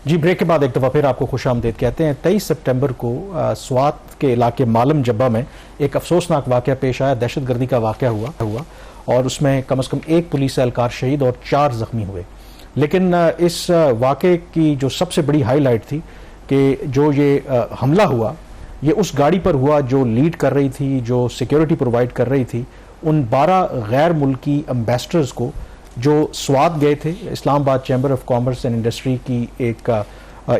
जी, break के बाद एक दफ़ा फिर आपको खुशामदीद कहते हैं। 23 सितंबर को स्वात के इलाके मालम जब्बा में एक अफसोसनाक वाक़या पेश आया। दहशतगर्दी का वाक़या हुआ और उसमें कम से कम एक पुलिस एहलकार शहीद और 4 जख्मी हुए। लेकिन इस वाक़े की जो सबसे बड़ी हाईलाइट थी कि जो ये हमला हुआ ये उस गाड़ी पर हुआ जो लीड कर रही थी, जो सिक्योरिटी प्रोवाइड कर रही थी उन 12 गैर मुल्की एम्बेसडर्स को जो स्वात गए थे। Islamabad chamber of commerce and industry की एक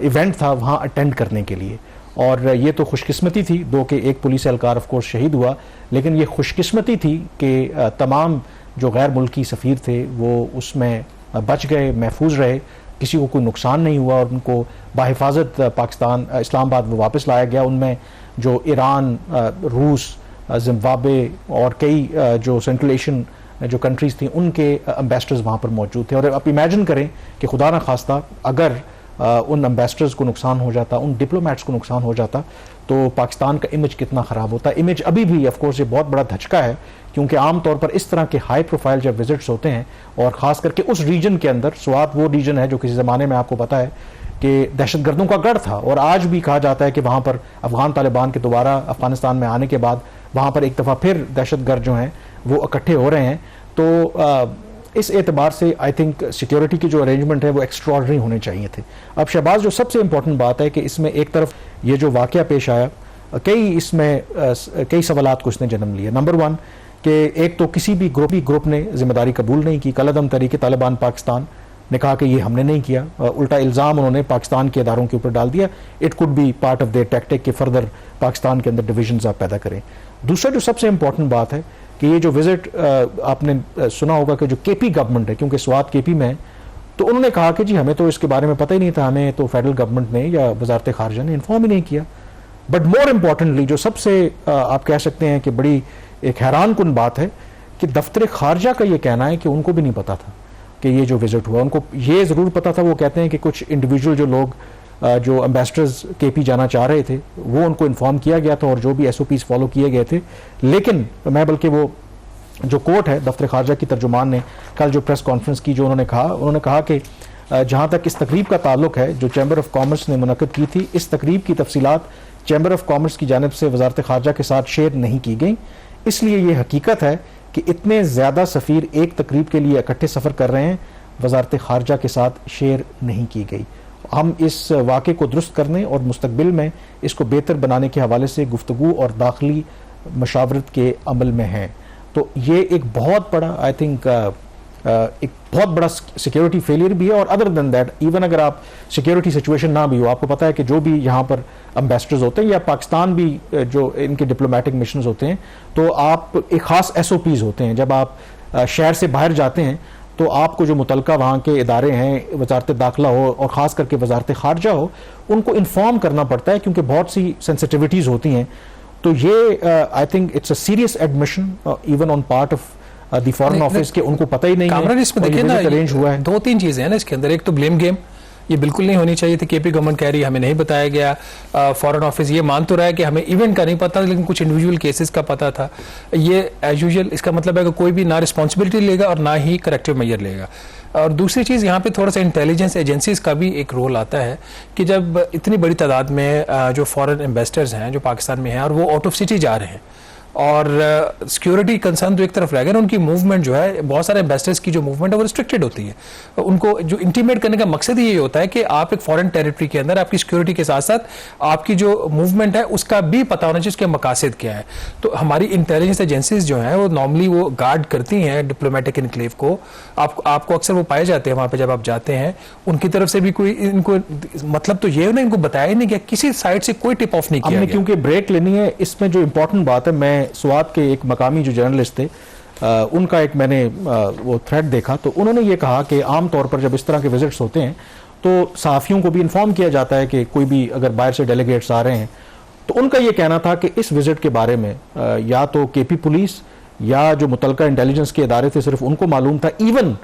इवेंट था वहाँ अटेंड करने के लिए। और ये तो खुशकिस्मती थी दो कि एक पुलिस एहलकार ऑफ कोर्स शहीद हुआ, लेकिन ये खुशकिस्मती थी कि तमाम जो गैर मुल्की सफ़ीर थे वो उसमें बच गए, महफूज रहे, किसी को कोई नुकसान नहीं हुआ और उनको बाहिफाजत पाकिस्तान इस्लामाबाद में वापस लाया गया। उनमें जो ईरान, रूस, जिम्बाब्वे और कई जो सेंट्रल एशियन जो कंट्रीज़ थी उनके एम्बेसडर्स वहाँ पर मौजूद थे। और आप इमेजिन करें कि खुदा न खास्ता अगर उन एम्बेसडर्स को नुकसान हो जाता, उन डिप्लोमेट्स को नुकसान हो जाता तो पाकिस्तान का इमेज कितना ख़राब होता। इमेज अभी भी ऑफ कोर्स ये बहुत बड़ा धचका है, क्योंकि आम तौर पर इस तरह के हाई प्रोफाइल जब विजिट्स होते हैं और ख़ास करके उस रीजन के अंदर, स्वात वो रीजन है जो किसी ज़माने में आपको पता है कि दहशतगर्दों का गढ़ था और आज भी कहा जाता है कि वहाँ पर अफगान तालिबान के दोबारा अफगानिस्तान में आने के बाद वहाँ पर एक दफ़ा फिर दहशतगर्द जो हैं वो इकट्ठे हो रहे हैं। तो इस एतबार से आई थिंक सिक्योरिटी की जो अरेंजमेंट है वो एक्स्ट्रॉर्डनरी होने चाहिए थे। अब शहबाज, जो सबसे इंपॉर्टेंट बात है कि इसमें एक तरफ ये जो वाक़या पेश आया कई सवालात को इसने जन्म लिया। नंबर 1 कि एक तो किसी भी ग्रुप ने जिम्मेदारी कबूल नहीं की। कलअदम तहरीक तालिबान पाकिस्तान ने कहा कि ये हमने नहीं किया, उल्टा इल्ज़ाम उन्होंने पाकिस्तान के इदारों के ऊपर डाल दिया। It could be part of their tactic कि फर्दर पाकिस्तान के अंदर डिविजन्स आप पैदा करें। दूसरा जो सबसे इंपॉर्टेंट बात है कि ये जो विजिट आपने सुना होगा कि जो केपी गवर्नमेंट है, क्योंकि स्वात केपी में है, तो उन्होंने कहा कि जी हमें तो इसके बारे में पता ही नहीं था, हमें तो फेडरल गवर्नमेंट ने या वजारत खारजा ने इन्फॉर्म ही नहीं किया। बट मोर इम्पॉर्टेंटली जो सबसे आप कह सकते हैं कि बड़ी एक हैरान कुन बात है कि दफ्तर खारजा का ये कहना है कि उनको भी नहीं पता था कि ये जो विजिट हुआ। उनको ये ज़रूर पता था, वो कहते हैं कि कुछ इंडिविजुअल जो लोग जो एम्बेसडर्स केपी जाना चाह रहे थे वो उनको इन्फॉर्म किया गया था और जो भी SOPs फॉलो किए गए थे। लेकिन मैं बल्कि वो जो कोर्ट है दफ्तर खारजा की तर्जुमान ने कल जो प्रेस कॉन्फ्रेंस की, जो उन्होंने कहा कि जहाँ तक इस तकरीब का ताल्लुक है जो चैम्बर ऑफ कॉमर्स ने मुनक़्क़िद की थी, इस तकरीब की तफसीलात चैम्बर ऑफ कॉमर्स की जानिब से वजारत खारजा के साथ शेयर नहीं की गई। इसलिए ये हकीकत है कि इतने ज़्यादा सफ़ीर एक तकरीब के लिए इकट्ठे सफ़र कर रहे हैं, वजारत खारजा के साथ शेयर नहीं की गई। हम इस वाक़े को दुरुस्त करने और मुस्तकबिल में इसको बेहतर बनाने के हवाले से गुफ्तगू और दाखिली मशावरत के अमल में हैं। तो ये एक बहुत बड़ा आई थिंक एक बहुत बड़ा सिक्योरिटी फेलियर भी है। और अदर देन दैट, इवन अगर आप सिक्योरिटी सिचुएशन ना भी हो, आपको पता है कि जो भी यहाँ पर एम्बेसडर्स होते हैं या पाकिस्तान भी जो इनके डिप्लोमेटिक मिशंस होते हैं, तो आप एक ख़ास SOPs होते हैं। जब आप शहर से बाहर जाते हैं तो आपको जो मुतलका वहाँ के इदारे हैं, वजारत दाखिला हो और ख़ास करके वजारत खारजा हो, उनको इन्फॉर्म करना पड़ता है क्योंकि बहुत सी सेंसिटिविटीज़ होती हैं। तो ये I think it's a serious admission even on part of the foreign office के उनको पता ही नहीं है। इसमें देखिए ना, अरेंज हुआ है। 2-3 चीजें हैं ना इसके अंदर। एक तो ब्लेम गेम, ये बिल्कुल नहीं होनी चाहिए थी। केपी गवर्नमेंट कह रही है हमें नहीं बताया गया। फॉरेन ऑफिस ये मान तो रहा है कि हमें इवेंट का नहीं पता, लेकिन कुछ इंडिविजुअल केसेस का पता था। ये एज यूजुअल इसका मतलब है कि कोई भी ना रिस्पॉन्सिबिलिटी लेगा और ना ही करेक्टिव मेजर लेगा। और दूसरी चीज़ यहाँ पे थोड़ा सा इंटेलिजेंस एजेंसीज का भी एक रोल आता है कि जब इतनी बड़ी तादाद में जो फॉरेन इन्वेस्टर्स हैं जो पाकिस्तान में हैं और वो आउट ऑफ सिटी जा रहे हैं और सिक्योरिटी कंसर्न तो एक तरफ रह गया ना, उनकी मूवमेंट जो है, बहुत सारे इन्वेस्टर्स की जो मूवमेंट है वो रिस्ट्रिक्टेड होती है। उनको जो इंटीमेट करने का मकसद ही ये होता है कि आप एक फॉरेन टेरिटरी के अंदर आपकी सिक्योरिटी के साथ साथ आपकी जो मूवमेंट है उसका भी पता होना चाहिए, उसके मकासद क्या है। तो हमारी इंटेलिजेंस एजेंसीज जो हैं वो नॉर्मली वो गार्ड करती हैं डिप्लोमेटिक इनक्लेव को। आपको अक्सर वो पाए जाते हैं वहाँ पर जब आप जाते हैं, उनकी तरफ से भी कोई इनको मतलब तो ये ना, इनको बताया ही नहीं गया, किसी साइड से कोई टिप ऑफ नहीं किया गया। क्योंकि ब्रेक लेनी है, इसमें जो इंपॉर्टेंट बात है, मैं स्वात के एक मकामी जो जर्नलिस्ट थे उनका एक मैंने वो थ्रेड देखा, तो उन्होंने ये कहा कि आम तौर पर जब इस तरह के विजिट्स होते हैं तो सहाफ़ियों को भी इन्फॉर्म किया जाता है कि कोई भी अगर बाहर से डेलीगेट्स आ रहे हैं। तो उनका ये कहना था कि इस विजिट के बारे में या तो केपी पुलिस या जो मुतलका इंटेलिजेंस के इदारे थे सिर्फ उनको मालूम था। इवन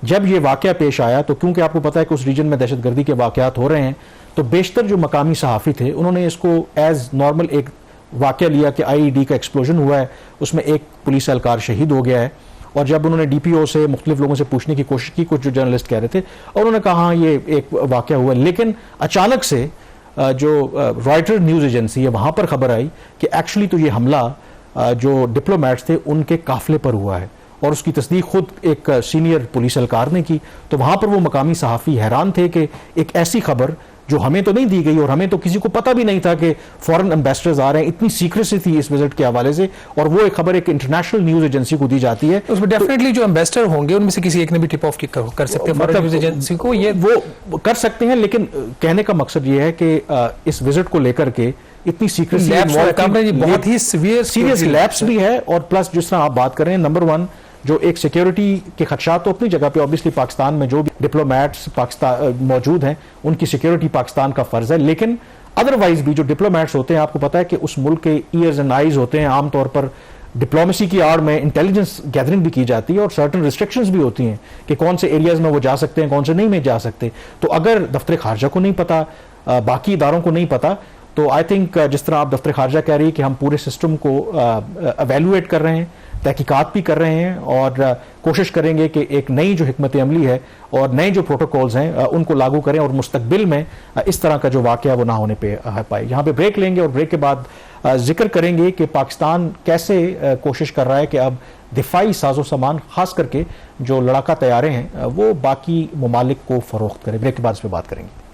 जब ये वाक़या पेश आया तो क्योंकि आपको पता है कि उस रीजन में दहशतगर्दी के वाक़यात हो रहे हैं, तो बेशतर जो मकामी सहाफ़ी थे उन्होंने इसको एज नॉर्मल एक वाक़या लिया कि IED का एक्सप्लोजन हुआ है, उसमें एक पुलिस एहलकार शहीद हो गया है और जब उन्होंने डीपीओ से मुख्तलिफ लोगों से पूछने की कोशिश की, कुछ जो जर्नलिस्ट कह रहे थे, और उन्होंने कहा हाँ ये एक वाकया हुआ, लेकिन अचानक से जो रॉयटर न्यूज़ एजेंसी है वहाँ पर खबर आई कि एक्चुअली तो ये हमला जो डिप्लोमेट्स थे उनके काफिले पर हुआ है, और उसकी तस्दीक खुद एक सीनियर पुलिस एहलकार ने की। तो वहाँ पर वो मकामी सहाफ़ी हैरान थे कि एक ऐसी खबर जो हमें तो नहीं दी गई, और हमें तो किसी को पता भी नहीं था कि फॉरेन एम्बेसडर्स आ रहे हैं, इतनी सीक्रेसी थी इस विजिट के हवाले से, और वो एक खबर एक इंटरनेशनल न्यूज़ एजेंसी को दी जाती है। उसमें डेफिनेटली जो एम्बेसडर होंगे उनमें से किसी एक ने भी टिप ऑफ कर सकते हैं फॉरेन न्यूज़ एजेंसी को, ये वो कर सकते हैं, लेकिन कहने का मकसद ये है कि इस विजिट को लेकर के इतनी सीक्रेसी बहुत ही सीरियस लैप्स भी है, और प्लस जिस तरह आप बात कर रहे हैं, नंबर वन जो एक सिक्योरिटी के खदशात तो अपनी जगह पे ऑब्वियसली पाकिस्तान में जो भी डिप्लोमेट्स पाकिस्तान मौजूद हैं उनकी सिक्योरिटी पाकिस्तान का फर्ज है, लेकिन अदरवाइज भी जो डिप्लोमेट्स होते हैं, आपको पता है कि उस मुल्क के ईयर्स एंड आईज होते हैं, आमतौर पर डिप्लोमेसी की आड़ में इंटेलिजेंस गैदरिंग भी की जाती है और सर्टन रिस्ट्रिक्शंस भी होती हैं कि कौन से एरियाज में वो जा सकते हैं, कौन से नहीं में जा सकते। तो अगर दफ्तर खारजा को नहीं पता, बाकी इदारों को नहीं पता, तो आई थिंक जिस तरह आप दफ्तर खारजा कह रही है कि हम पूरे सिस्टम को एवेल्युएट कर रहे हैं, तहकीकात भी कर रहे हैं, और कोशिश करेंगे कि एक नई जो हिकमत अमली है और नए जो प्रोटोकॉल्स हैं उनको लागू करें, और मुस्तकबिल में इस तरह का जो वाक़या वो ना होने पे पाए। यहाँ पे ब्रेक लेंगे और ब्रेक के बाद जिक्र करेंगे कि पाकिस्तान कैसे कोशिश कर रहा है कि अब दिफाई साजो सामान, खास करके जो लड़ाका तैयारे हैं, वो बाकी ममालिक को फरोख्त करें। ब्रेक के बाद इस पर बात करेंगे।